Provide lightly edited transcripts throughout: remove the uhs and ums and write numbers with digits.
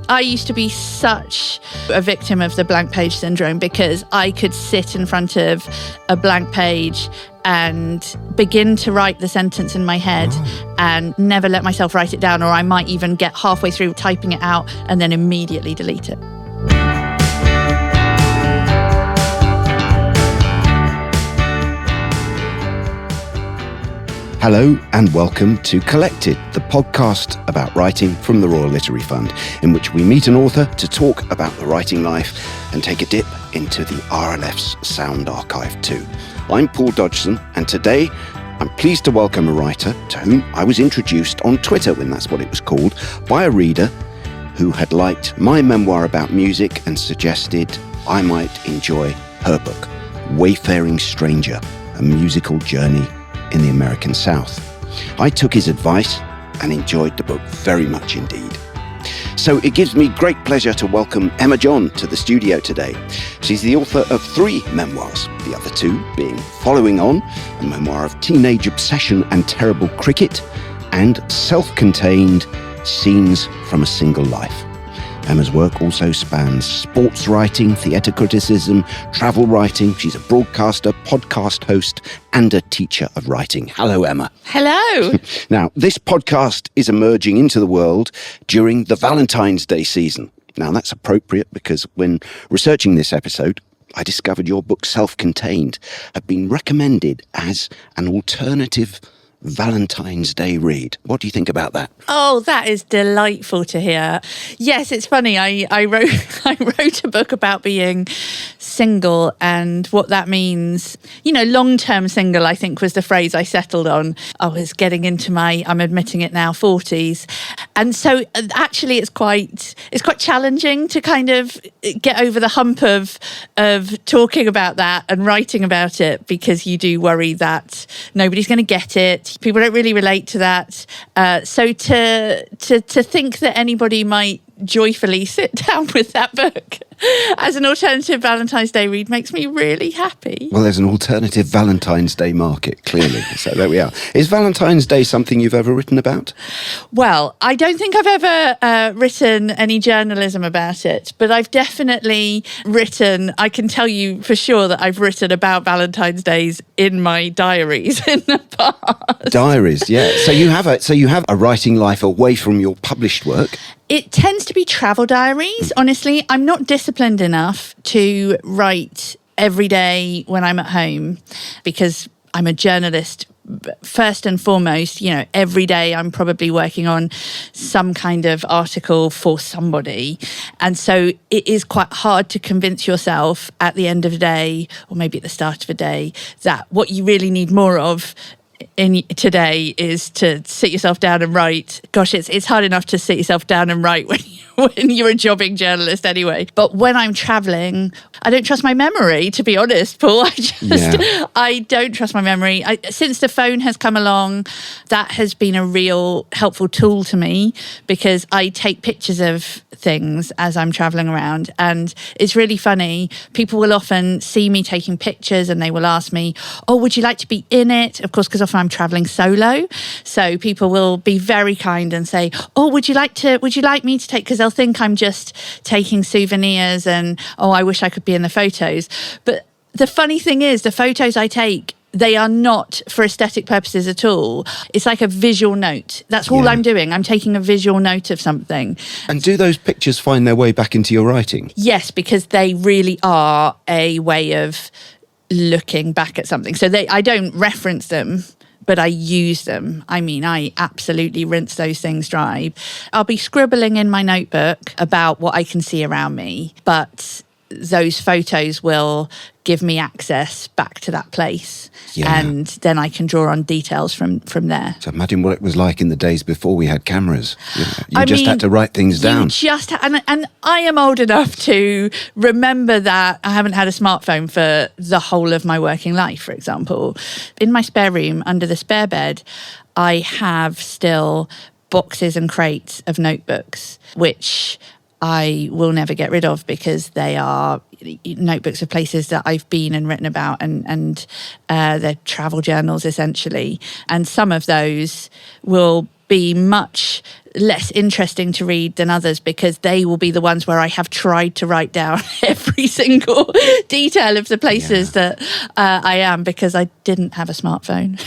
I used to be such a victim of the blank page syndrome because I could sit in front of a blank page and begin to write the sentence in my head and never let myself write it down, or I might even get halfway through typing it out and then immediately delete it. Hello and welcome to Collected, the podcast about writing from the Royal Literary Fund, in which we meet an author to talk about the writing life and take a dip into the RLF's sound archive too. I'm Paul Dodgson, and today I'm pleased to welcome a writer to whom I was introduced on Twitter, when that's what it was called, by a reader who had liked my memoir about music and suggested I might enjoy her book, Wayfaring Stranger, A Musical Journey in the American South. I took his advice and enjoyed the book very much indeed. So it gives me great pleasure to welcome Emma John to the studio today. She's the author of 3 memoirs, the other 2 being Following On, a memoir of teenage obsession and terrible cricket, and self-contained Scenes from a Single Life. Emma's work also spans sports writing, theatre criticism, travel writing. She's a broadcaster, podcast host, and a teacher of writing. Hello, Emma. Hello. Now, this podcast is emerging into the world during the Valentine's Day season. Now, that's appropriate because when researching this episode, I discovered your book, Self-Contained, had been recommended as an alternative Valentine's Day read. What do you think about that? Oh, that is delightful to hear. Yes, it's funny. I wrote a book about being single and what that means. You know, long-term single, I think, was the phrase I settled on. I was getting into my, I'm admitting it now, 40s. And so actually it's quite challenging to kind of get over the hump of talking about that and writing about it, because you do worry that nobody's going to get it. People don't really relate to that. So to think that anybody might joyfully sit down with that book as an alternative Valentine's Day read makes me really happy. Well, there's an alternative Valentine's Day market, clearly. So there we are. Is Valentine's Day something you've ever written about? Well, I don't think I've ever written any journalism about it, but I've definitely written, I can tell you for sure that I've written about Valentine's Days in my diaries in the past. Diaries, yeah. So you have a writing life away from your published work. It tends to be travel diaries. Honestly, I'm not disciplined enough to write every day when I'm at home, because I'm a journalist. First and foremost, you know, every day I'm probably working on some kind of article for somebody. And so it is quite hard to convince yourself at the end of the day, or maybe at the start of a day, that what you really need more of today is to sit yourself down and write. Gosh, it's hard enough to sit yourself down and write when you're a jobbing journalist anyway. But when I'm traveling, I don't trust my memory, to be honest, Paul. I don't trust my memory. Since the phone has come along, that has been a real helpful tool to me, because I take pictures of things as I'm traveling around. And it's really funny. People will often see me taking pictures and they will ask me, oh, would you like to be in it? Of course, because often I'm traveling solo. So people will be very kind and say, oh, would you like me to take, because they'll think I'm just taking souvenirs and, oh, I wish I could be in the photos. But the funny thing is, the photos I take, they are not for aesthetic purposes at all. It's like a visual note. That's all I'm doing. I'm taking a visual note of something. And do those pictures find their way back into your writing? Yes, because they really are a way of looking back at something. So I don't reference them, but I use them. I mean, I absolutely rinse those things dry. I'll be scribbling in my notebook about what I can see around me, but those photos will give me access back to that place. Yeah. And then I can draw on details from there. So imagine what it was like in the days before we had cameras. You just had to write things down. And I am old enough to remember that I haven't had a smartphone for the whole of my working life, for example. In my spare room, under the spare bed, I have still boxes and crates of notebooks, which I will never get rid of, because they are notebooks of places that I've been and written about, and they're travel journals essentially. And some of those will be much less interesting to read than others, because they will be the ones where I have tried to write down every single detail of the places that I am, because I didn't have a smartphone.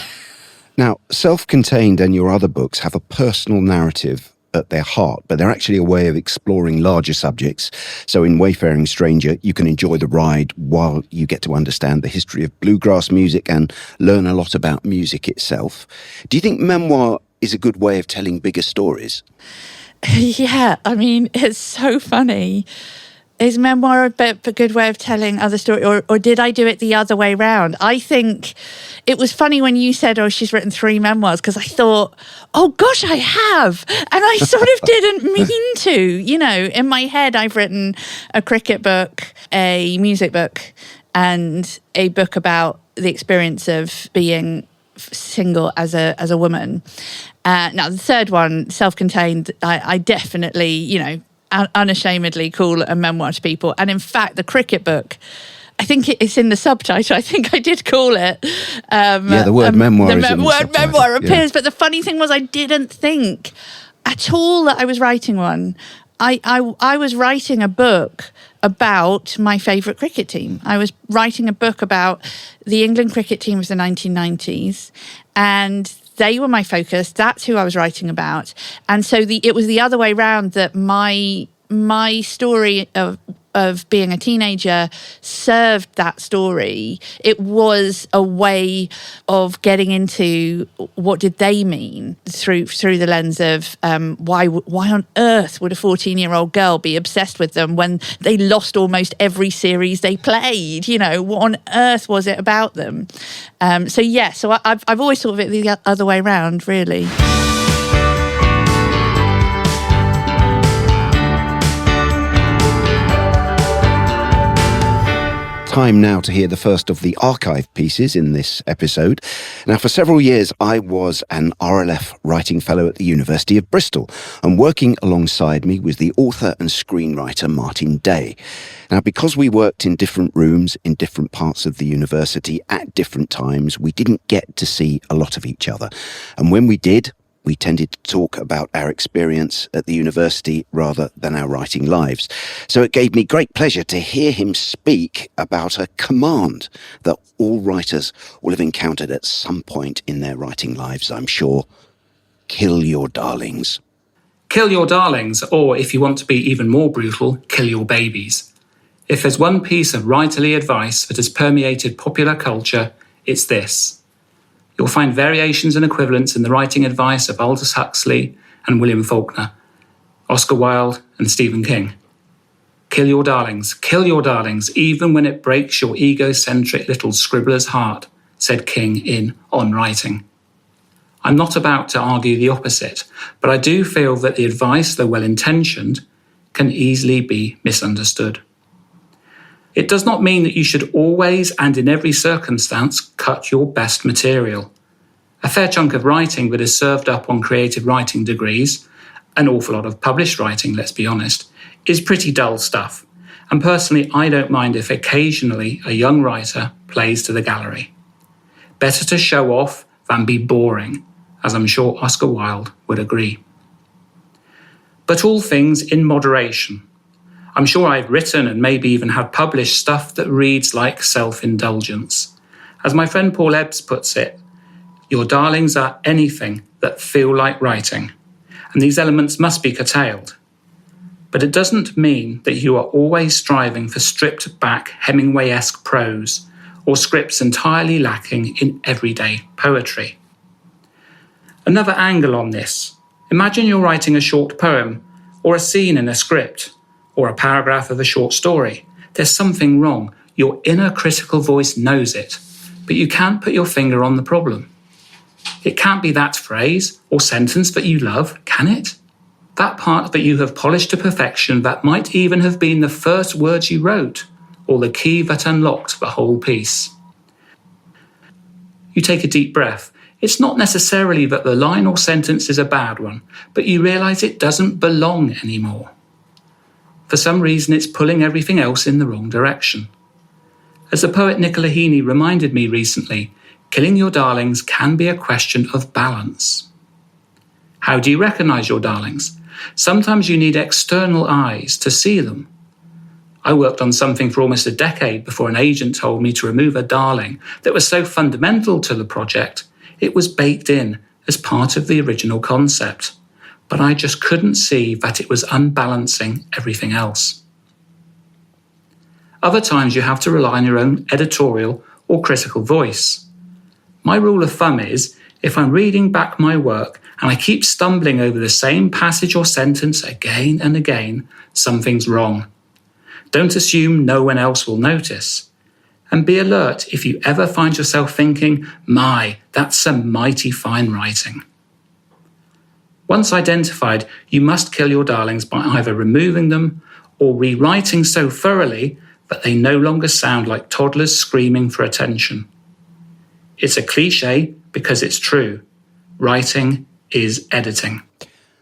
Now, Self-Contained and your other books have a personal narrative at their heart, but they're actually a way of exploring larger subjects. So in Wayfaring Stranger, you can enjoy the ride while you get to understand the history of bluegrass music and learn a lot about music itself. Do you think memoir is a good way of telling bigger stories? Yeah, I mean, it's so funny. Is memoir a good way of telling other stories, or did I do it the other way round? I think it was funny when you said, oh, she's written 3 memoirs, because I thought, oh gosh, I have. And I sort of didn't mean to. You know, in my head, I've written a cricket book, a music book, and a book about the experience of being single as a woman. Now, the third one, Self-Contained, I definitely, you know, unashamedly call a memoir to people. And in fact, the cricket book, I think it's in the subtitle. I think I did call it. The word memoir is in the word subtitle. memoir appears. But the funny thing was, I didn't think at all that I was writing one. I was writing a book about my favourite cricket team. I was writing a book about the England cricket team of the 1990s, and they were my focus. That's who I was writing about. And so it was the other way around, that my story of being a teenager served that story. It was a way of getting into what did they mean through the lens of why on earth would a 14-year-old girl be obsessed with them when they lost almost every series they played? You know, what on earth was it about them? So I've always thought of it the other way around, really. Time now to hear the first of the archive pieces in this episode. Now, for several years, I was an RLF writing fellow at the University of Bristol, and working alongside me was the author and screenwriter Martin Day. Now, because we worked in different rooms in different parts of the university at different times, we didn't get to see a lot of each other. And when we did, we tended to talk about our experience at the university rather than our writing lives. So it gave me great pleasure to hear him speak about a command that all writers will have encountered at some point in their writing lives, I'm sure. Kill your darlings. Kill your darlings, or if you want to be even more brutal, kill your babies. If there's one piece of writerly advice that has permeated popular culture, it's this. You'll find variations and equivalents in the writing advice of Aldous Huxley and William Faulkner, Oscar Wilde and Stephen King. Kill your darlings, even when it breaks your egocentric little scribbler's heart, said King in On Writing. I'm not about to argue the opposite, but I do feel that the advice, though well-intentioned, can easily be misunderstood. It does not mean that you should always and in every circumstance cut your best material. A fair chunk of writing that is served up on creative writing degrees, an awful lot of published writing, let's be honest, is pretty dull stuff. And personally, I don't mind if occasionally a young writer plays to the gallery. Better to show off than be boring, as I'm sure Oscar Wilde would agree. But all things in moderation. I'm sure I've written and maybe even have published stuff that reads like self-indulgence. As my friend Paul Ebbs puts it, your darlings are anything that feel like writing, and these elements must be curtailed. But it doesn't mean that you are always striving for stripped-back Hemingway-esque prose or scripts entirely lacking in everyday poetry. Another angle on this. Imagine you're writing a short poem or a scene in a script, or a paragraph of a short story. There's something wrong. Your inner critical voice knows it, but you can't put your finger on the problem. It can't be that phrase or sentence that you love, can it? That part that you have polished to perfection that might even have been the first words you wrote, or the key that unlocked the whole piece. You take a deep breath. It's not necessarily that the line or sentence is a bad one, but you realise it doesn't belong anymore. For some reason, it's pulling everything else in the wrong direction. As the poet Nicola Heaney reminded me recently, killing your darlings can be a question of balance. How do you recognise your darlings? Sometimes you need external eyes to see them. I worked on something for almost a decade before an agent told me to remove a darling that was so fundamental to the project, it was baked in as part of the original concept. But I just couldn't see that it was unbalancing everything else. Other times you have to rely on your own editorial or critical voice. My rule of thumb is, if I'm reading back my work and I keep stumbling over the same passage or sentence again and again, something's wrong. Don't assume no one else will notice. And be alert if you ever find yourself thinking, my, that's some mighty fine writing. Once identified, you must kill your darlings by either removing them or rewriting so thoroughly that they no longer sound like toddlers screaming for attention. It's a cliche because it's true. Writing is editing.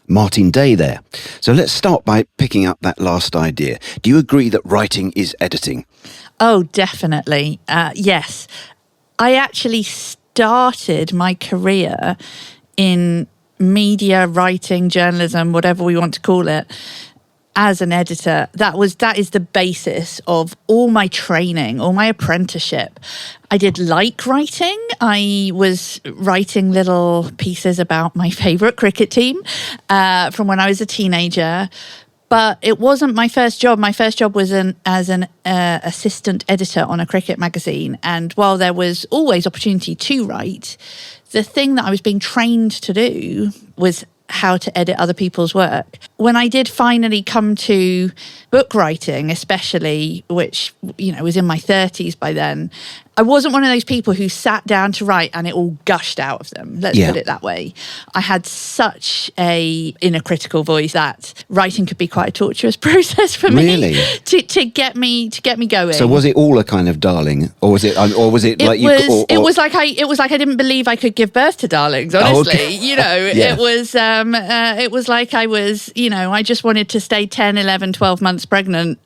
Martin Day there. So let's start by picking up that last idea. Do you agree that writing is editing? Oh, definitely. Yes. I actually started my career in media, writing, journalism, whatever we want to call it, as an editor. That is the basis of all my training, all my apprenticeship. I did like writing. I was writing little pieces about my favourite cricket team from when I was a teenager. But it wasn't my first job. My first job was as an assistant editor on a cricket magazine. And while there was always opportunity to write, the thing that I was being trained to do was how to edit other people's work. When I did finally come to book writing, especially, which, was in my 30s by then, I wasn't one of those people who sat down to write and it all gushed out of them. Let's put it that way. I had such a inner critical voice that writing could be quite a torturous process for me. Really? to get me going. So was it all a kind of darling, or was it like you? It was like I didn't believe I could give birth to darlings. Honestly, Yeah. It was like I was, I just wanted to stay 10, 11, 12 months pregnant.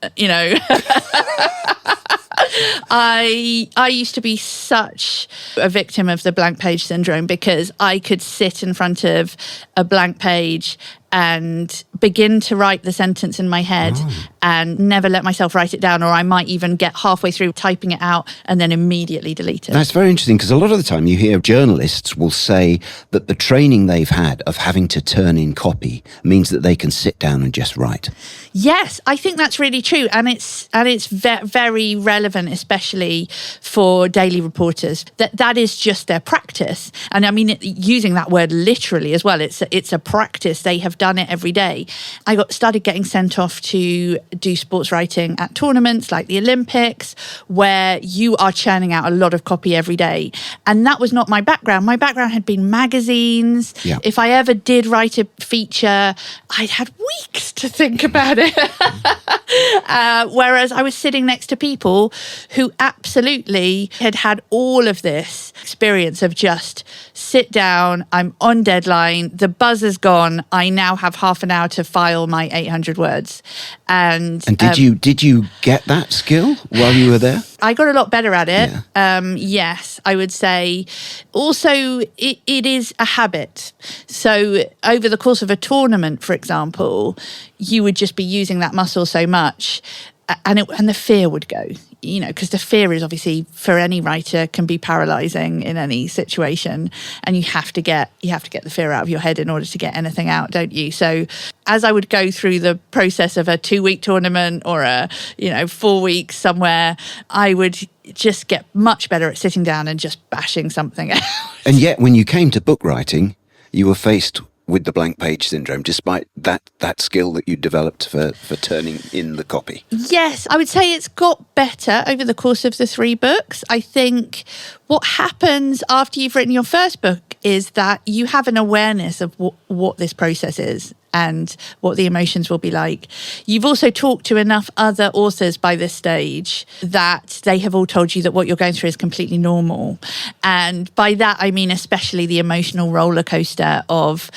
I used to be such a victim of the blank page syndrome because I could sit in front of a blank page and begin to write the sentence in my head and never let myself write it down, or I might even get halfway through typing it out and then immediately delete it. That's very interesting, because a lot of the time you hear journalists will say that the training they've had of having to turn in copy means that they can sit down and just write. Yes, I think that's really true, and it's very relevant, especially for daily reporters. That is just their practice, and I mean using that word literally as well. It's a practice. They have done it every day. I started getting sent off to do sports writing at tournaments like the Olympics, where you are churning out a lot of copy every day, and that was not my background. My background had been magazines. Yeah. If I ever did write a feature, I'd had weeks to think about it. Whereas I was sitting next to people who absolutely had all of this experience of just sit down, I'm on deadline, the buzzer's gone, I now have half an hour to file my 800 words. And did you get that skill while you were there? I got a lot better at it. Yeah. Yes, I would say. Also, it is a habit. So over the course of a tournament, for example, you would just be using that muscle so much and the fear would go, because the fear is obviously, for any writer, can be paralyzing in any situation, and you have to get the fear out of your head in order to get anything out, don't you? So as I would go through the process of a 2-week tournament or a 4 weeks somewhere, I would just get much better at sitting down and just bashing something out. And yet when you came to book writing, you were faced with the blank page syndrome, despite that skill that you developed for turning in the copy. Yes, I would say it's got better over the course of the 3 books. I think what happens after you've written your first book is that you have an awareness of what this process is. and what the emotions will be like. You've also talked to enough other authors by this stage that they have all told you that what you're going through is completely normal. And by that, I mean especially the emotional roller coaster of,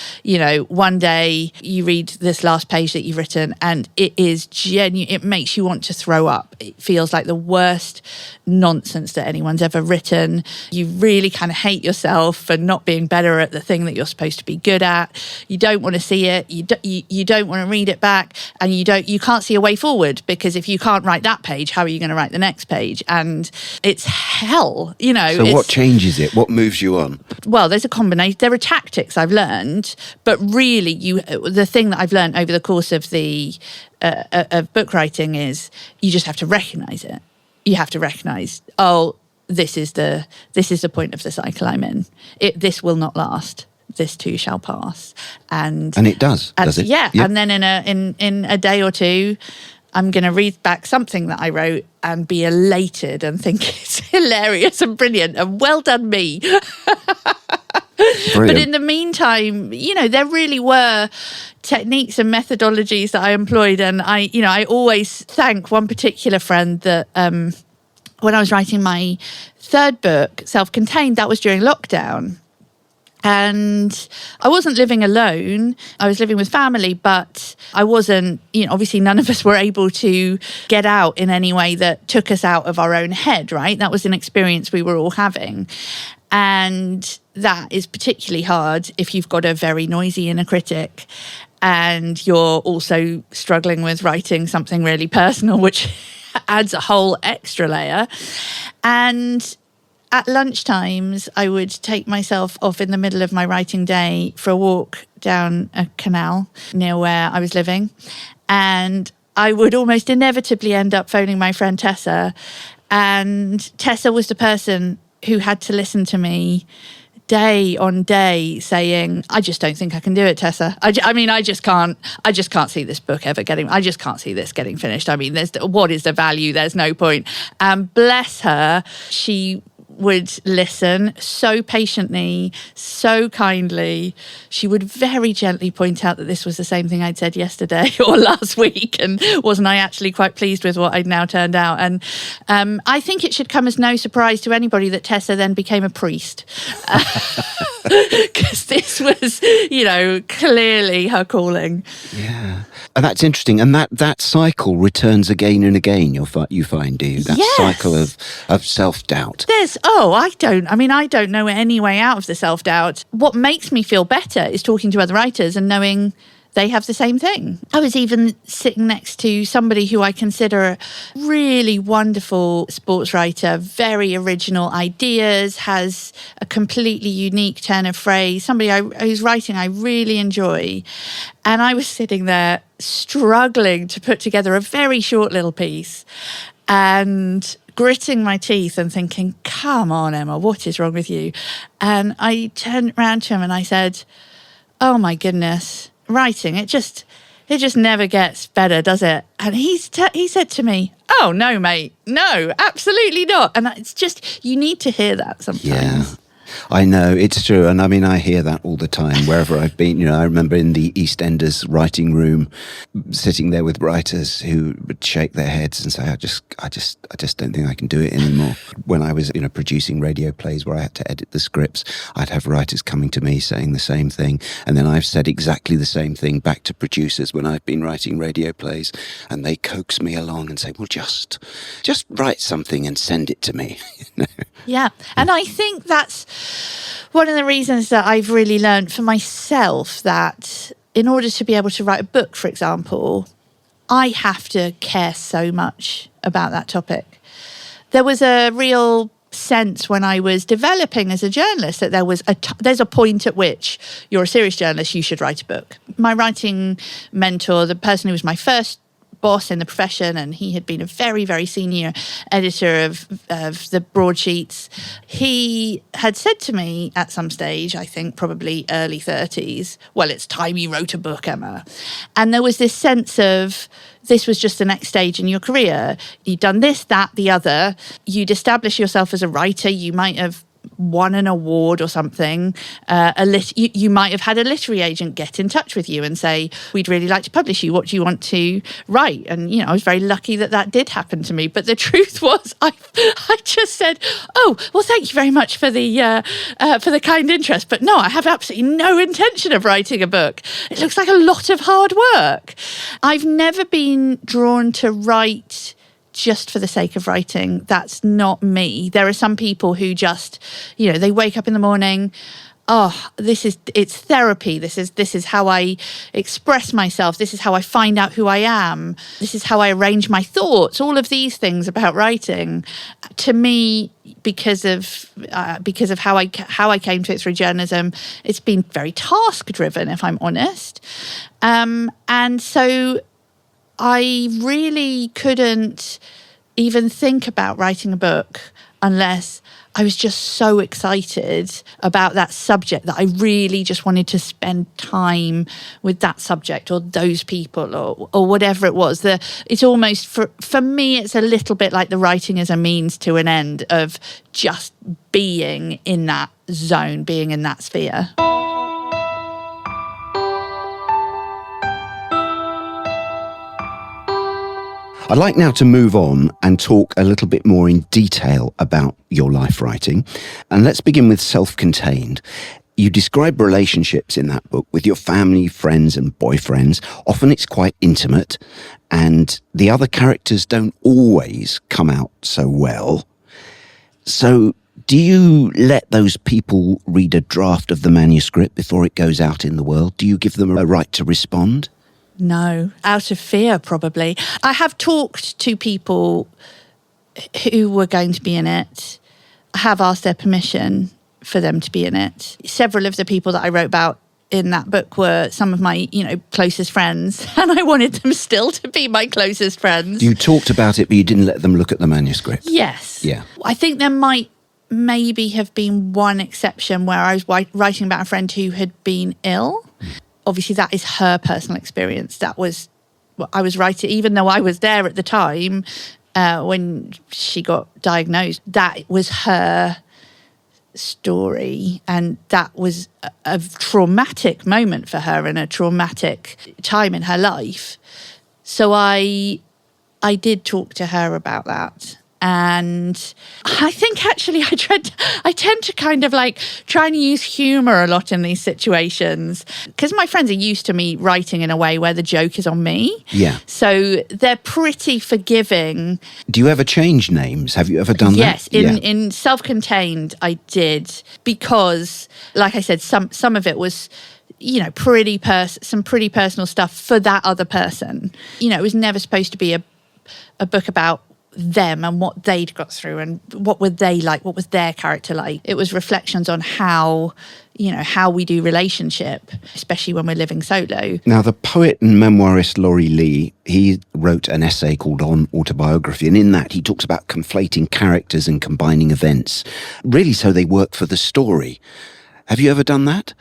one day you read this last page that you've written and it is genuine. It makes you want to throw up. It feels like the worst nonsense that anyone's ever written. You really kind of hate yourself for not being better at the thing that you're supposed to be good at. You don't want to see it. You don't want to read it back, and you can't see a way forward, because if you can't write that page, how are you going to write the next page? And it's hell, So what changes it? What moves you on? Well, there's a combination. There are tactics I've learned, but really, the thing that I've learned over the course of the of book writing is you just have to recognise it. You have to recognise, this is the point of the cycle I'm in. This will not last. This too shall pass, and it does it? Yeah. And then in a day or two, I'm going to read back something that I wrote and be elated and think it's hilarious and brilliant and well done me. But in the meantime, there really were techniques and methodologies that I employed, and I always thank one particular friend that when I was writing my third book, Self-Contained, that was during lockdown. And I wasn't living alone. I was living with family, but I wasn't, obviously none of us were able to get out in any way that took us out of our own head, right? That was an experience we were all having. And that is particularly hard if you've got a very noisy inner critic and you're also struggling with writing something really personal, which adds a whole extra layer. And at lunchtimes, I would take myself off in the middle of my writing day for a walk down a canal near where I was living. And I would almost inevitably end up phoning my friend Tessa. And Tessa was the person who had to listen to me day on day saying, I just don't think I can do it, Tessa. I just can't see this book ever I just can't see this getting finished. I mean, what is the value? There's no point. And bless her, she would listen so patiently, so kindly. She would very gently point out that this was the same thing I'd said yesterday or last week, and wasn't I actually quite pleased with what I'd now turned out. And I think it should come as no surprise to anybody that Tessa then became a priest, because this was, clearly her calling. Yeah. And that's interesting. And that cycle returns again and again, you find, do you? That cycle of self-doubt. I don't know any way out of the self-doubt. What makes me feel better is talking to other writers and knowing they have the same thing. I was even sitting next to somebody who I consider a really wonderful sports writer, very original ideas, has a completely unique turn of phrase, somebody whose writing I really enjoy. And I was sitting there struggling to put together a very short little piece and gritting my teeth and thinking, come on, Emma, what is wrong with you? And I turned around to him and I said, oh my goodness, writing, it just never gets better, does it? And he said to me, oh no, mate, no, absolutely not. And it's just, you need to hear that sometimes. Yeah. I know, it's true. And I hear that all the time, wherever I've been. I remember in the EastEnders writing room, sitting there with writers who would shake their heads and say, I just don't think I can do it anymore. When I was, producing radio plays where I had to edit the scripts, I'd have writers coming to me saying the same thing. And then I've said exactly the same thing back to producers when I've been writing radio plays, and they coax me along and say, well, just write something and send it to me. Yeah. And I think that's one of the reasons that I've really learned for myself that in order to be able to write a book, for example, I have to care so much about that topic. There was a real sense when I was developing as a journalist that there's a point at which you're a serious journalist, you should write a book. My writing mentor, the person who was my first boss in the profession, and he had been a very, very senior editor of the broadsheets. He had said to me at some stage, I think probably early 30s, well, it's time you wrote a book, Emma. And there was this sense of this was just the next stage in your career. You'd done this, that, the other. You'd established yourself as a writer. You might have won an award or something, you might have had a literary agent get in touch with you and say, we'd really like to publish you. What do you want to write? And, I was very lucky that did happen to me. But the truth was, I just said, oh, well, thank you very much for the kind interest. But no, I have absolutely no intention of writing a book. It looks like a lot of hard work. I've never been drawn to write just for the sake of writing. That's not me. There are some people who just, they wake up in the morning, it's therapy. This is how I express myself. This is how I find out who I am. This is how I arrange my thoughts. All of these things about writing, to me, because of how I came to it through journalism, it's been very task driven, if I'm honest. And so I really couldn't even think about writing a book unless I was just so excited about that subject that I really just wanted to spend time with that subject or those people or whatever it was. It's almost, for me, it's a little bit like the writing as a means to an end of just being in that zone, being in that sphere. I'd like now to move on and talk a little bit more in detail about your life writing. And let's begin with Self-Contained. You describe relationships in that book with your family, friends and boyfriends. Often it's quite intimate and the other characters don't always come out so well. So do you let those people read a draft of the manuscript before it goes out in the world? Do you give them a right to respond? No, out of fear, probably. I have talked to people who were going to be in it. I have asked their permission for them to be in it. Several of the people that I wrote about in that book were some of my, closest friends, and I wanted them still to be my closest friends. You talked about it, but you didn't let them look at the manuscript. Yes. Yeah. I think there might maybe have been one exception where I was writing about a friend who had been ill. Obviously, that is her personal experience. That was what I was writing, even though I was there at the time when she got diagnosed. That was her story, and that was a traumatic moment for her and a traumatic time in her life. So I did talk to her about that. And I think actually I tend to kind of like try and use humour a lot in these situations because my friends are used to me writing in a way where the joke is on me. Yeah. So they're pretty forgiving. Do you ever change names? Have you ever done that? Yes. In Self-Contained, I did because, like I said, some of it was some pretty personal stuff for that other person. It was never supposed to be a book about them and what they'd got through and what were they like, what was their character like. It was reflections on how we do relationship, especially when we're living solo. Now, the poet and memoirist Laurie Lee, he wrote an essay called On Autobiography, and in that he talks about conflating characters and combining events, really so they work for the story. Have you ever done that?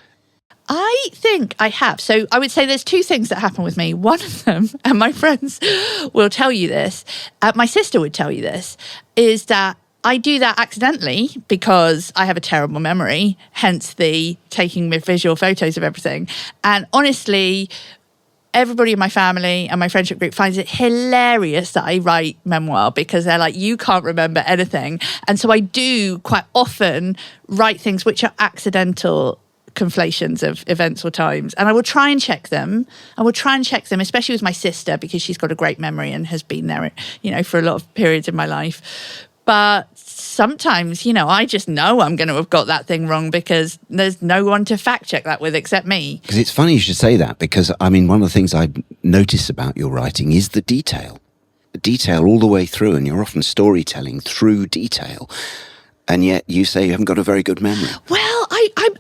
I think I have. So I would say there's two things that happen with me. One of them, and my friends will tell you this, my sister would tell you this, is that I do that accidentally because I have a terrible memory, hence the taking visual photos of everything. And honestly, everybody in my family and my friendship group finds it hilarious that I write memoir because they're like, you can't remember anything. And so I do quite often write things which are accidental conflations of events or times, and I will try and check them. Especially with my sister because she's got a great memory and has been there, for a lot of periods in my life. But sometimes, I just know I'm going to have got that thing wrong because there's no one to fact check that with except me. Because it's funny you should say that because, one of the things I notice about your writing is the detail. The detail all the way through, and you're often storytelling through detail. And yet you say you haven't got a very good memory. Well,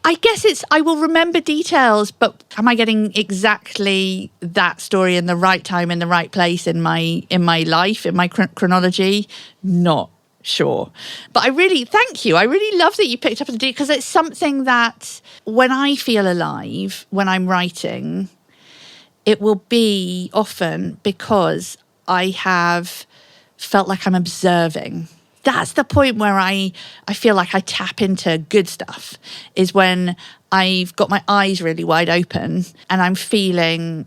I guess I will remember details, but am I getting exactly that story in the right time, in the right place in my life, in my chronology? Not sure. But thank you. I really love that you picked up on the detail because it's something that when I feel alive, when I'm writing, it will be often because I have felt like I'm observing that's the point where I feel like I tap into good stuff, is when I've got my eyes really wide open and I'm feeling,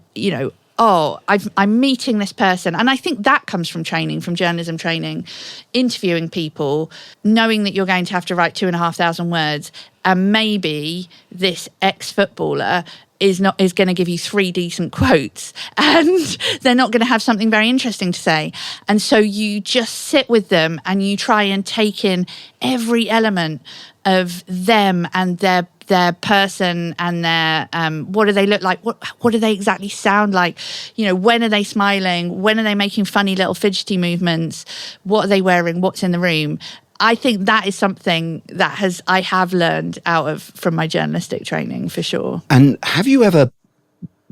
I'm meeting this person. And I think that comes from training, from journalism training, interviewing people, knowing that you're going to have to write 2,500 words, and maybe this ex-footballer is going to give you 3 decent quotes, and they're not going to have something very interesting to say. And so you just sit with them and you try and take in every element of them and their person and their what do they look like, what do they exactly sound like, when are they smiling, when are they making funny little fidgety movements, what are they wearing, what's in the room. I think that is something that I have learned from my journalistic training, for sure. And have you ever,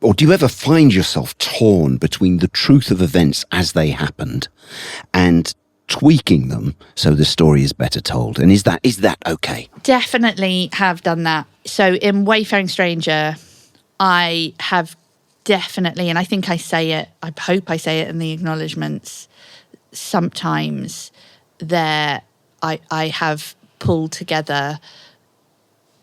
or do you ever find yourself torn between the truth of events as they happened and tweaking them so the story is better told? And is that okay? Definitely have done that. So in Wayfaring Stranger, I have definitely, and I think I hope I say it in the acknowledgements, sometimes I have pulled together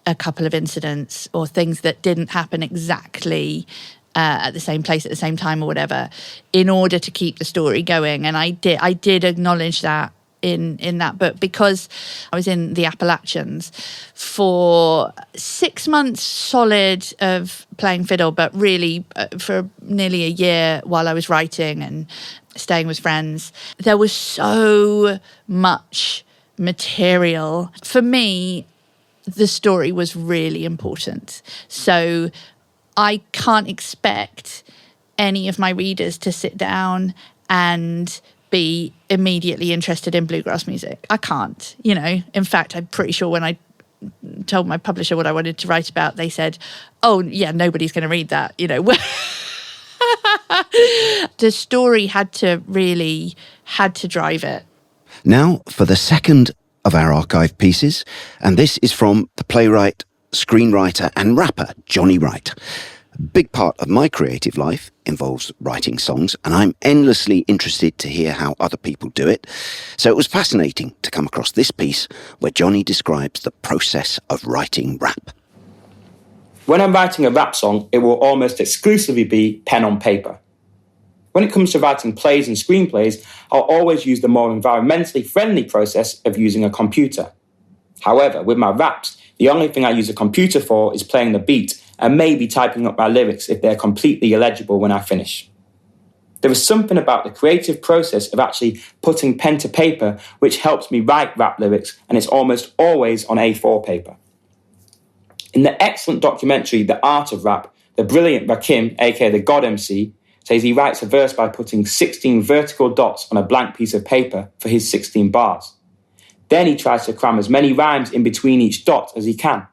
a couple of incidents or things that didn't happen exactly at the same place at the same time or whatever, in order to keep the story going. And I did acknowledge that in that book, because I was in the Appalachians for 6 months solid of playing fiddle, but really for nearly a year while I was writing and staying with friends. There was so much material. For me, the story was really important. So I can't expect any of my readers to sit down and be immediately interested in bluegrass music. I can't, In fact, I'm pretty sure when I told my publisher what I wanted to write about, they said, oh, yeah, nobody's going to read that, The story had to drive it. Now for the second of our archive pieces, and this is from the playwright, screenwriter and rapper Johnny Wright. A big part of my creative life involves writing songs, and I'm endlessly interested to hear how other people do it. So it was fascinating to come across this piece where Johnny describes the process of writing rap. When I'm writing a rap song, it will almost exclusively be pen on paper. When it comes to writing plays and screenplays, I'll always use the more environmentally friendly process of using a computer. However, with my raps, the only thing I use a computer for is playing the beat and maybe typing up my lyrics if they're completely illegible when I finish. There is something about the creative process of actually putting pen to paper which helps me write rap lyrics, and it's almost always on A4 paper. In the excellent documentary The Art of Rap, the brilliant Rakim, aka the God MC, says he writes a verse by putting 16 vertical dots on a blank piece of paper for his 16 bars. Then he tries to cram as many rhymes in between each dot as he can.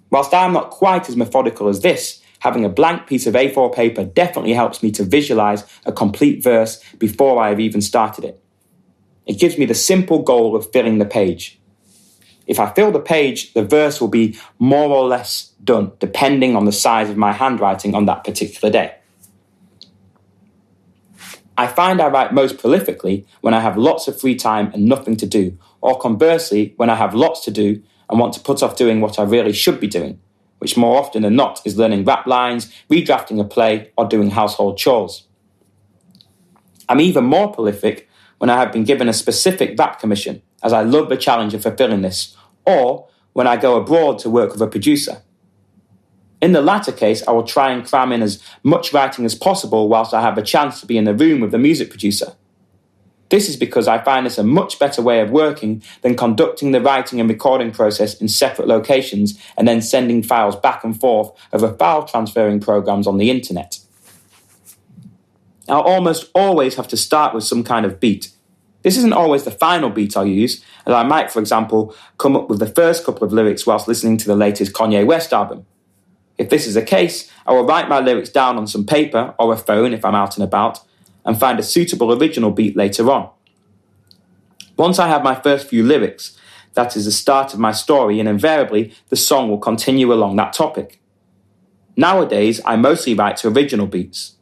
Whilst I'm not quite as methodical as this, having a blank piece of A4 paper definitely helps me to visualise a complete verse before I have even started it. It gives me the simple goal of filling the page. If I fill the page, the verse will be more or less done, depending on the size of my handwriting on that particular day. I find I write most prolifically when I have lots of free time and nothing to do, or conversely, when I have lots to do and want to put off doing what I really should be doing, which more often than not is learning rap lines, redrafting a play, or doing household chores. I'm even more prolific when I have been given a specific rap commission, as I love the challenge of fulfilling this, or when I go abroad to work with a producer. In the latter case, I will try and cram in as much writing as possible whilst I have a chance to be in the room with the music producer. This is because I find this a much better way of working than conducting the writing and recording process in separate locations and then sending files back and forth over file transferring programs on the internet. I'll almost always have to start with some kind of beat. This isn't always the final beat I'll use, and I might, for example, come up with the first couple of lyrics whilst listening to the latest Kanye West album. If this is the case, I will write my lyrics down on some paper or a phone if I'm out and about, and find a suitable original beat later on. Once I have my first few lyrics, that is the start of my story, and invariably the song will continue along that topic. Nowadays, I mostly write to original beats.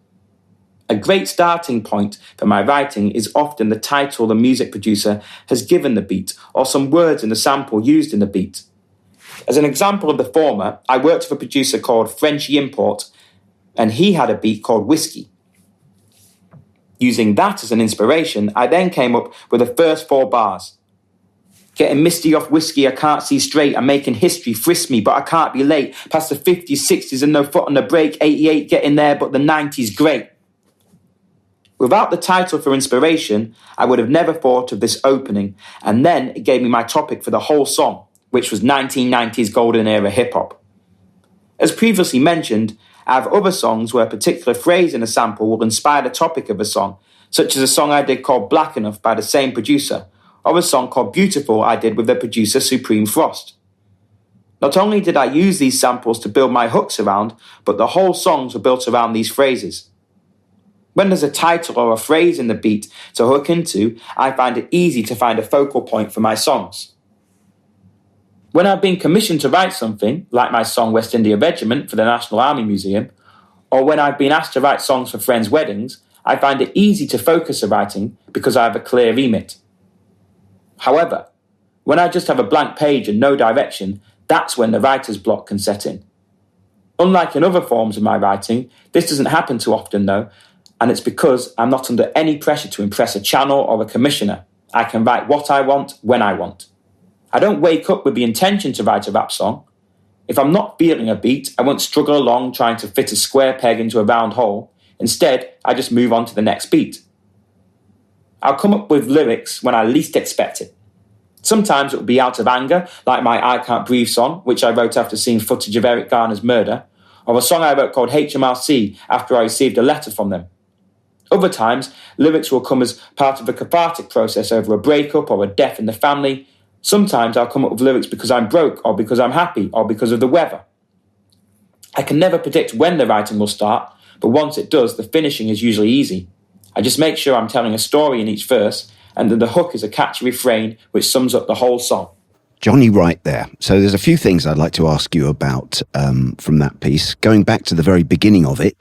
A great starting point for my writing is often the title the music producer has given the beat or some words in the sample used in the beat. As an example of the former, I worked with a producer called Frenchy Import, and he had a beat called Whiskey. Using that as an inspiration, I then came up with the first 4 bars. Getting misty off whiskey, I can't see straight. I'm making history, frisk me, but I can't be late. Past the 50s, 60s and no foot on the brake. 88 getting there, but the 90s great. Without the title for inspiration, I would have never thought of this opening, and then it gave me my topic for the whole song, which was 1990s golden era hip-hop. As previously mentioned, I have other songs where a particular phrase in a sample will inspire the topic of a song, such as a song I did called Black Enough by the same producer, or a song called Beautiful I did with the producer Supreme Frost. Not only did I use these samples to build my hooks around, but the whole songs were built around these phrases. When there's a title or a phrase in the beat to hook into, I find it easy to find a focal point for my songs. When I've been commissioned to write something, like my song West India Regiment for the National Army Museum, or when I've been asked to write songs for friends' weddings, I find it easy to focus the writing because I have a clear remit. However, when I just have a blank page and no direction, that's when the writer's block can set in. Unlike in other forms of my writing, this doesn't happen too often though, and it's because I'm not under any pressure to impress a channel or a commissioner. I can write what I want, when I want. I don't wake up with the intention to write a rap song. If I'm not feeling a beat, I won't struggle along trying to fit a square peg into a round hole. Instead, I just move on to the next beat. I'll come up with lyrics when I least expect it. Sometimes it will be out of anger, like my I Can't Breathe song, which I wrote after seeing footage of Eric Garner's murder, or a song I wrote called HMRC after I received a letter from them. Other times, lyrics will come as part of a cathartic process over a breakup or a death in the family. Sometimes I'll come up with lyrics because I'm broke, or because I'm happy, or because of the weather. I can never predict when the writing will start, but once it does, the finishing is usually easy. I just make sure I'm telling a story in each verse, and that the hook is a catchy refrain which sums up the whole song. Johnny Wright there. So there's a few things I'd like to ask you about from that piece. Going back to the very beginning of it,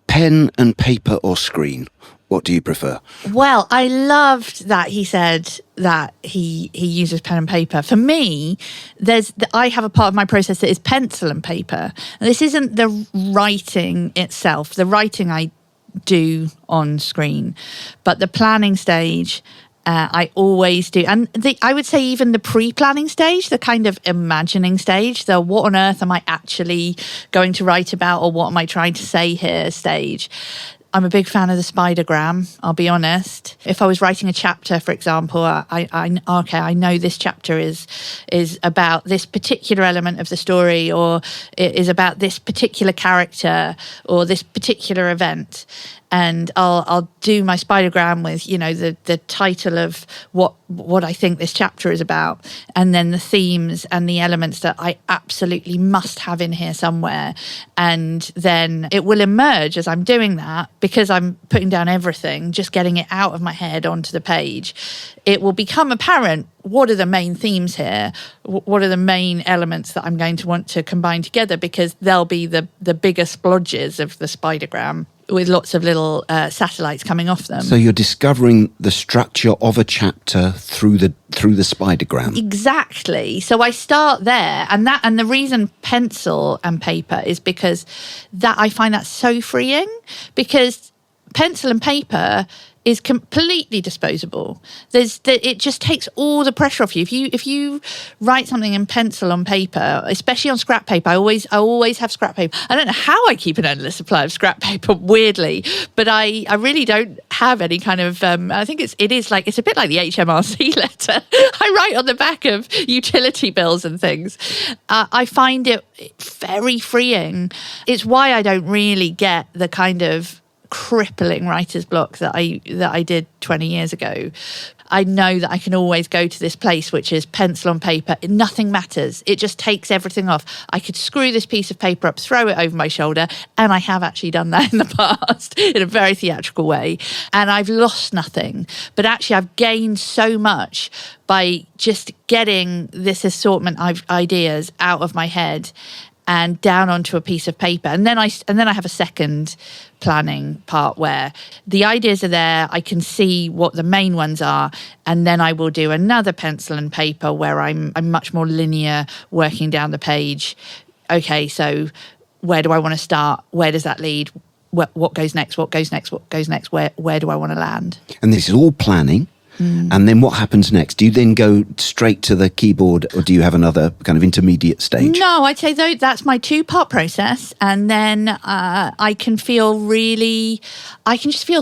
pen and paper or screen? What do you prefer? Well, I loved that he said that he uses pen and paper. For me, I have a part of my process that is pencil and paper. And this isn't the writing itself. The writing I do on screen, but the planning stage I always do. And I would say even the pre-planning stage, the kind of imagining stage, the what on earth am I actually going to write about, or what am I trying to say here stage. I'm a big fan of the spidergram, I'll be honest. If I was writing a chapter, for example, I know this chapter is about this particular element of the story, or it is about this particular character or this particular event. And I'll do my spidergram with, the title of what I think this chapter is about, and then the themes and the elements that I absolutely must have in here somewhere. And then it will emerge as I'm doing that, because I'm putting down everything, just getting it out of my head onto the page. It will become apparent what are the main themes here, what are the main elements that I'm going to want to combine together, because they'll be the bigger splodges of the spidergram, with lots of little satellites coming off them. So you're discovering the structure of a chapter through the spidergram. Exactly. So I start there, and the reason pencil and paper is because that I find that so freeing, because pencil and paper is completely disposable. It just takes all the pressure off you. If you write something in pencil on paper, especially on scrap paper, I always have scrap paper. I don't know how I keep an endless supply of scrap paper, weirdly, but I really don't have any kind of. I think it's a bit like the HMRC letter I write on the back of utility bills and things. I find it very freeing. It's why I don't really get the kind of crippling writer's block that I did 20 years ago. I know that I can always go to this place, which is pencil on paper. Nothing matters. It just takes everything off. I could screw this piece of paper up, throw it over my shoulder, and I have actually done that in the past in a very theatrical way. And I've lost nothing. But actually, I've gained so much by just getting this assortment of ideas out of my head and down onto a piece of paper. And then I have a second planning part where the ideas are there, I can see what the main ones are, and then I will do another pencil and paper where I'm much more linear, working down the page. Okay, so where do I want to start? Where does that lead? What goes next? What goes next? What goes next? Where do I want to land? And this is all planning. And then what happens next? Do you then go straight to the keyboard, or do you have another kind of intermediate stage? No, I'd say that's my 2-part process. And then I can just feel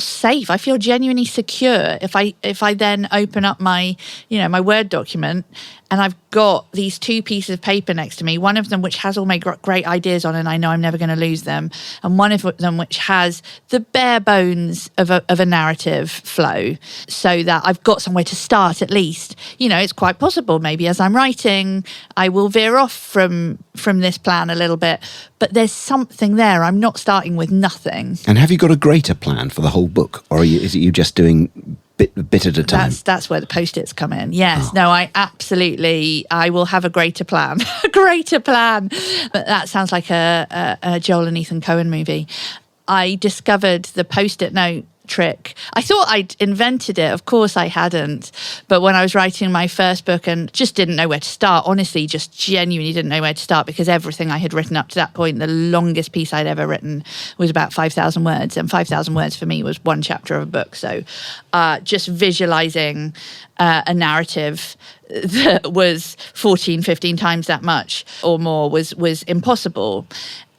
safe. I feel genuinely secure if I then open up my Word document, and I've got these 2 pieces of paper next to me, one of them which has all my great ideas on, and I know I'm never going to lose them, and one of them which has the bare bones of a narrative flow, so that I've got somewhere to start at least. It's quite possible maybe as I'm writing, I will veer off from this plan a little bit, but there's something there. I'm not starting with nothing. And have you got a greater plan for the whole book, or is it you just doing bit at a time? That's where the post-its come in. Yes. No, I will have a greater plan. A greater plan. But that sounds like a Joel and Ethan Coen movie. I discovered the post-it note trick. I thought I'd invented it. Of course I hadn't. But when I was writing my first book and just didn't know where to start, honestly, just genuinely didn't know where to start, because everything I had written up to that point, the longest piece I'd ever written was about 5,000 words. And 5,000 words for me was one chapter of a book. So just visualizing a narrative that was 14, 15 times that much or more was impossible.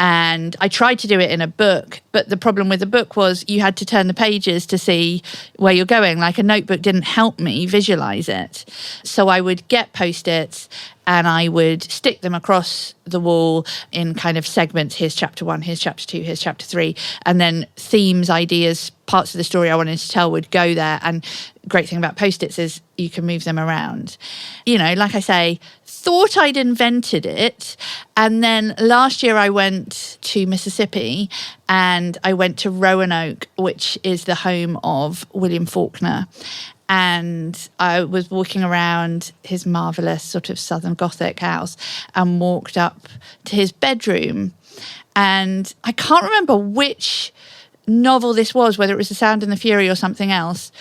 And I tried to do it in a book, but the problem with the book was you had to turn the pages to see where you're going. Like, a notebook didn't help me visualize it. So I would get post-its and I would stick them across the wall in kind of segments. Here's chapter 1, here's chapter 2, here's chapter 3. And then themes, ideas, parts of the story I wanted to tell would go there. And great thing about post-its is you can move them around. Like I say, thought I'd invented it. And then last year I went to Mississippi and I went to Roanoke, which is the home of William Faulkner. And I was walking around his marvellous sort of Southern Gothic house and walked up to his bedroom. And I can't remember which novel this was, whether it was The Sound and the Fury or something else,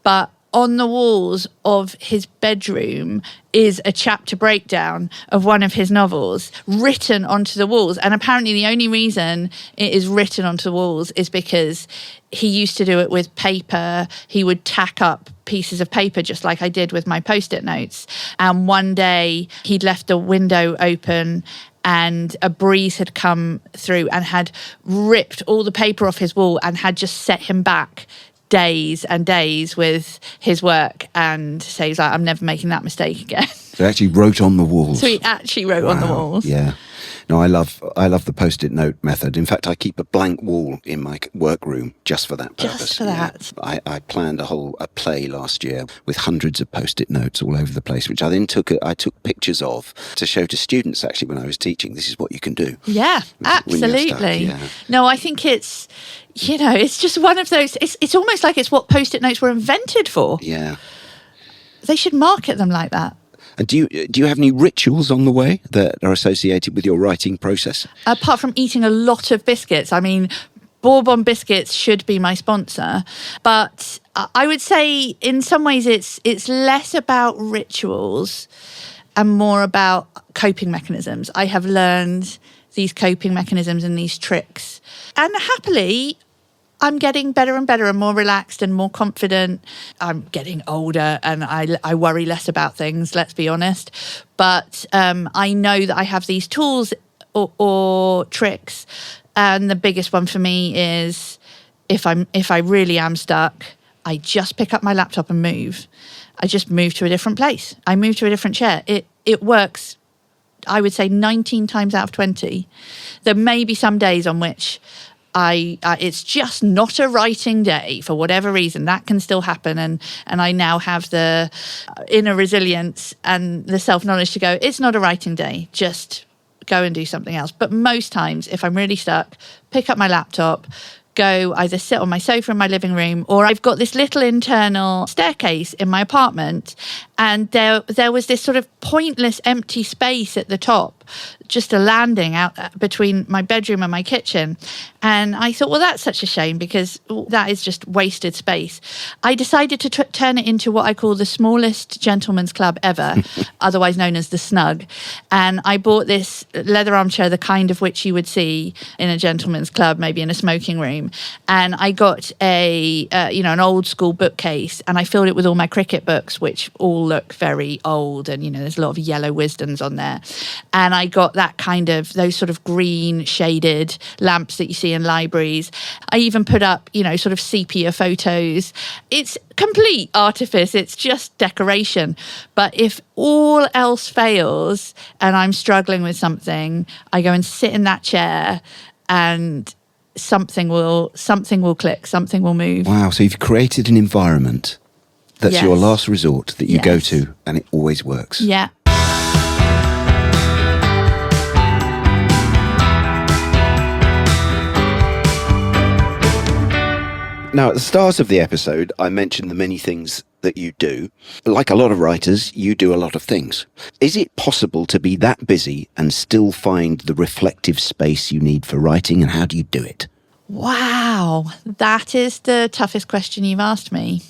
but on the walls of his bedroom is a chapter breakdown of one of his novels written onto the walls. And apparently the only reason it is written onto the walls is because he used to do it with paper. He would tack up pieces of paper just like I did with my post-it notes. And one day he'd left the window open and a breeze had come through and had ripped all the paper off his wall and had just set him back days and days with his work. And so he's like, I'm never making that mistake again. So he actually wrote on the walls. So he actually wrote on the walls. Yeah. No, I love the post-it note method. In fact, I keep a blank wall in my workroom just for that purpose. Just for that. Yeah. I planned a play last year with hundreds of post-it notes all over the place, which I then took pictures of to show to students actually when I was teaching. This is what you can do. Yeah, absolutely. Yeah. No, I think it's, it's just one of those, it's almost like it's what post-it notes were invented for. Yeah. They should market them like that. And do you have any rituals on the way that are associated with your writing process? Apart from eating a lot of biscuits, I mean, Bourbon biscuits should be my sponsor, but I would say in some ways it's less about rituals and more about coping mechanisms. I have learned these coping mechanisms and these tricks, and happily I'm getting better and better and more relaxed and more confident. I'm getting older and I worry less about things, let's be honest. But I know that I have these tools or tricks. And the biggest one for me is if I really am stuck, I just pick up my laptop and move. I just move to a different place. I move to a different chair. It works, I would say 19 times out of 20. There may be some days on which it's just not a writing day for whatever reason. That can still happen, and I now have the inner resilience and the self-knowledge to go, it's not a writing day, just go and do something else. But most times, if I'm really stuck, pick up my laptop, go either sit on my sofa in my living room, or I've got this little internal staircase in my apartment, and there was this sort of pointless empty space at the top. just a landing out between my bedroom and my kitchen. And I thought, well, that's such a shame because that is just wasted space. I decided to turn it into what I call the smallest gentleman's club ever, otherwise known as the Snug. And I bought this leather armchair, the kind of which you would see in a gentleman's club, maybe in a smoking room. And I got an old school bookcase, and I filled it with all my cricket books, which all look very old. And, there's a lot of yellow wisdoms on there. And I got that those sort of green shaded lamps that you see in libraries. I even put up, sort of sepia photos. It's complete artifice. It's just decoration. But if all else fails and I'm struggling with something, I go and sit in that chair and something will click, something will move. Wow. So you've created an environment that's your last resort that you go to, and it always works. Yeah. Now, at the start of the episode, I mentioned the many things that you do. Like a lot of writers, you do a lot of things. Is it possible to be that busy and still find the reflective space you need for writing, and how do you do it? Wow, that is the toughest question you've asked me.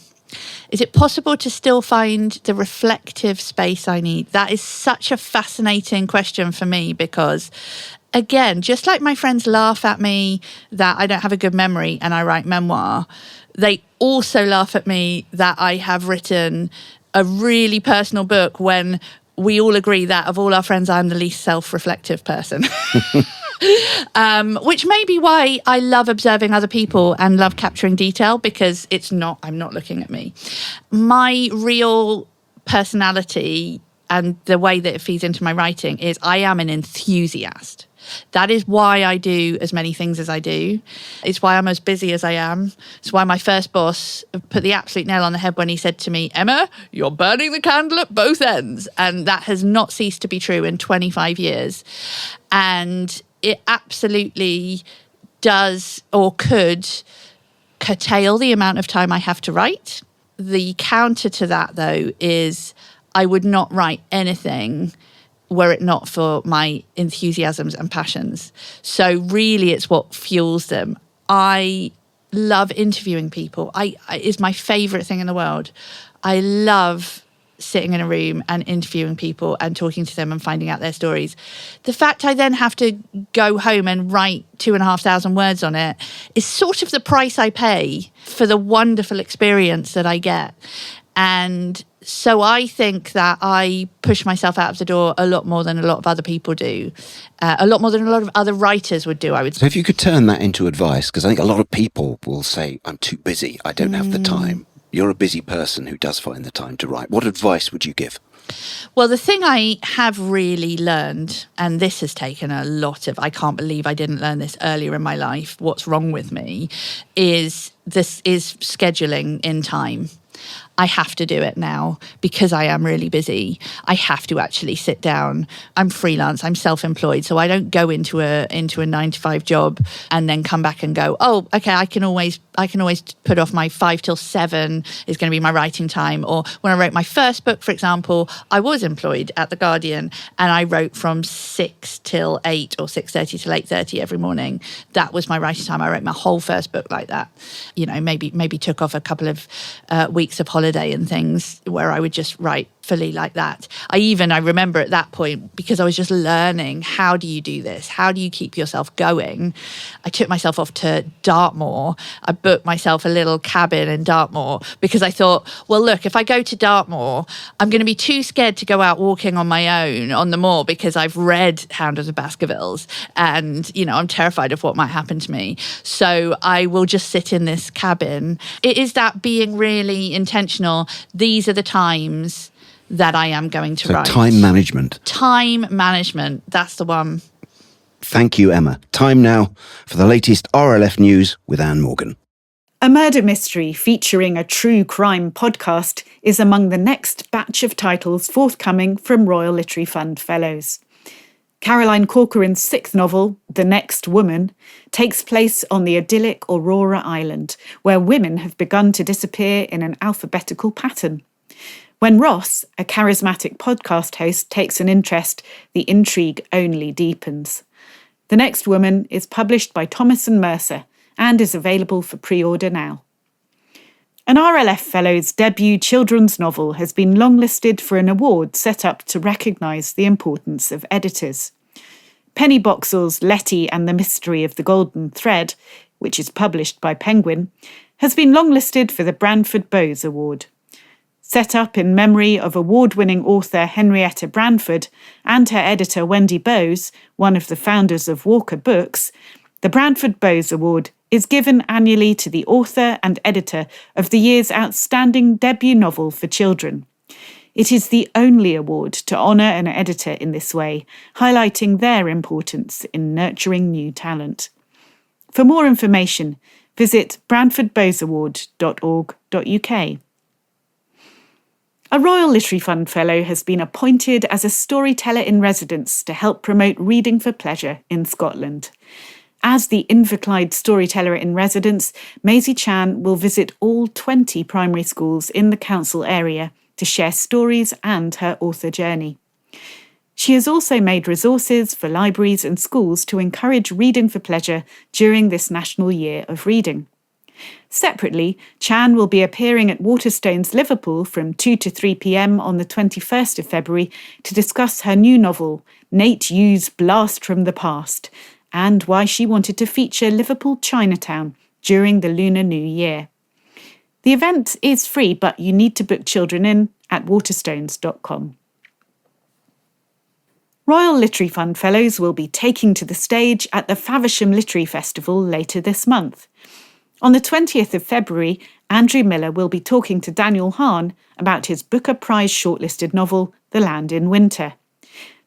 Is it possible to still find the reflective space I need? That is such a fascinating question for me because, again, just like my friends laugh at me that I don't have a good memory and I write memoir, they also laugh at me that I have written a really personal book when we all agree that of all our friends, I'm the least self-reflective person. Which may be why I love observing other people and love capturing detail, because I'm not looking at me. My real personality and the way that it feeds into my writing is I am an enthusiast. That is why I do as many things as I do. It's why I'm as busy as I am. It's why my first boss put the absolute nail on the head when he said to me, Emma, you're burning the candle at both ends. And that has not ceased to be true in 25 years. And it absolutely does or could curtail the amount of time I have to write. The counter to that, though, is I would not write anything were it not for my enthusiasms and passions. So really it's what fuels them. I love interviewing people. It's my favourite thing in the world. I love sitting in a room and interviewing people and talking to them and finding out their stories. The fact I then have to go home and write 2,500 words on it is sort of the price I pay for the wonderful experience that I get. And so I think that I push myself out of the door a lot more than a lot of other people do, a lot more than a lot of other writers would do, I would say. So if you could turn that into advice, because I think a lot of people will say, I'm too busy, I don't have the time. You're a busy person who does find the time to write. What advice would you give? Well, the thing I have really learned, and this has taken a lot of, I can't believe I didn't learn this earlier in my life, what's wrong with me, is scheduling in time. I have to do it now because I am really busy. I have to actually sit down. I'm freelance. I'm self-employed, so I don't go into a 9-to-5 job and then come back and go, oh, okay, I can always put off my 5 till 7 is going to be my writing time. Or when I wrote my first book, for example, I was employed at The Guardian and I wrote from 6 till 8 or 6:30 till 8:30 every morning. That was my writing time. I wrote my whole first book like that. Maybe took off a couple of weeks of holiday and things where I would just write fully like that. I remember at that point, because I was just learning, how do you do this? How do you keep yourself going? I took myself off to Dartmoor. I booked myself a little cabin in Dartmoor because I thought, well, look, if I go to Dartmoor, I'm going to be too scared to go out walking on my own on the moor because I've read Hound of the Baskervilles and, I'm terrified of what might happen to me. So I will just sit in this cabin. It is that being really intentional. These are the times that I am going to write. Time management. Time management, that's the one. Thank you, Emma. Time now for the latest RLF news with Anne Morgan. A murder mystery featuring a true crime podcast is among the next batch of titles forthcoming from Royal Literary Fund Fellows. Caroline Corcoran's 6th novel, The Next Woman, takes place on the idyllic Aurora Island, where women have begun to disappear in an alphabetical pattern. When Ross, a charismatic podcast host, takes an interest, the intrigue only deepens. The Next Woman is published by Thomas & Mercer and is available for pre-order now. An RLF Fellow's debut children's novel has been longlisted for an award set up to recognise the importance of editors. Penny Boxall's Letty and the Mystery of the Golden Thread, which is published by Penguin, has been longlisted for the Branford Bowes Award. Set up in memory of award-winning author Henrietta Branford and her editor Wendy Bowes, one of the founders of Walker Books, the Branford Bowes Award is given annually to the author and editor of the year's outstanding debut novel for children. It is the only award to honour an editor in this way, highlighting their importance in nurturing new talent. For more information, visit branfordbowesaward.org.uk. A Royal Literary Fund Fellow has been appointed as a storyteller in residence to help promote reading for pleasure in Scotland. As the Inverclyde storyteller in residence, Maisie Chan will visit all 20 primary schools in the council area to share stories and her author journey. She has also made resources for libraries and schools to encourage reading for pleasure during this National Year of Reading. Separately, Chan will be appearing at Waterstones Liverpool from 2 to 3 p.m. on the 21st of February to discuss her new novel, Nate Yu's Blast from the Past, and why she wanted to feature Liverpool Chinatown during the Lunar New Year. The event is free, but you need to book children in at waterstones.com. Royal Literary Fund Fellows will be taking to the stage at the Faversham Literary Festival later this month. On the 20th of February, Andrew Miller will be talking to Daniel Hahn about his Booker Prize shortlisted novel, The Land in Winter.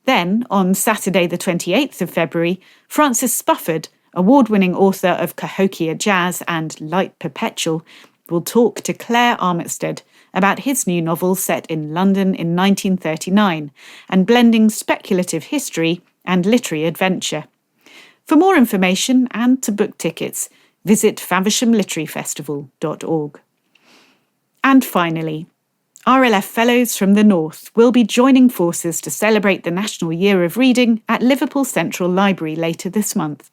Then, on Saturday the 28th of February, Francis Spufford, award-winning author of Cahokia Jazz and Light Perpetual, will talk to Claire Armitstead about his new novel set in London in 1939 and blending speculative history and literary adventure. For more information and to book tickets, visit favershamliteraryfestival.org. And finally, RLF Fellows from the North will be joining forces to celebrate the National Year of Reading at Liverpool Central Library later this month.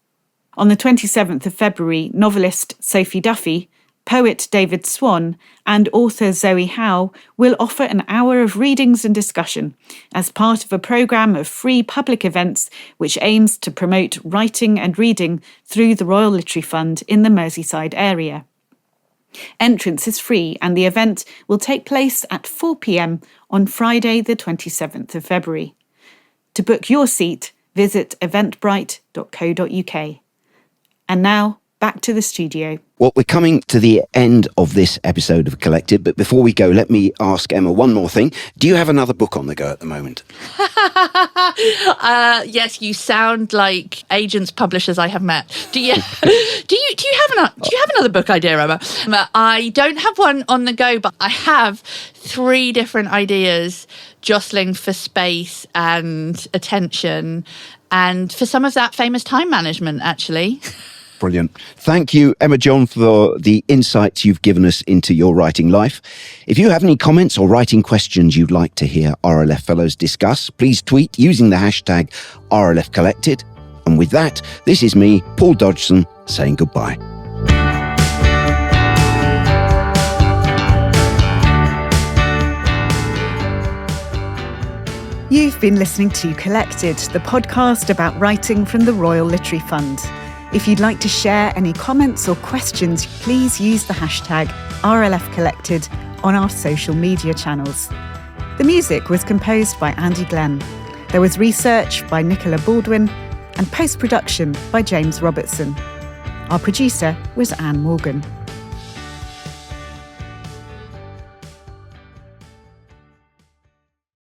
On the 27th of February, novelist Sophie Duffy, poet David Swan and author Zoe Howe will offer an hour of readings and discussion as part of a programme of free public events which aims to promote writing and reading through the Royal Literary Fund in the Merseyside area. Entrance is free and the event will take place at 4 p.m. on Friday the 27th of February. To book your seat, visit eventbrite.co.uk. And now, back to the studio. Well, we're coming to the end of this episode of Collected, but before we go, let me ask Emma one more thing. Do you have another book on the go at the moment? Yes, you sound like agents, publishers I have met. Do you have another book idea, Emma? I don't have one on the go, but I have 3 different ideas jostling for space and attention, and for some of that famous time management, actually. Brilliant. Thank you, Emma John, for the insights you've given us into your writing life. If you have any comments or writing questions you'd like to hear RLF Fellows discuss, please tweet using the hashtag RLF Collected. And with that, this is me, Paul Dodgson, saying goodbye. You've been listening to Collected, the podcast about writing from the Royal Literary Fund. If you'd like to share any comments or questions, please use the hashtag RLF Collected on our social media channels. The music was composed by Andy Glenn. There was research by Nicola Baldwin and post-production by James Robertson. Our producer was Anne Morgan.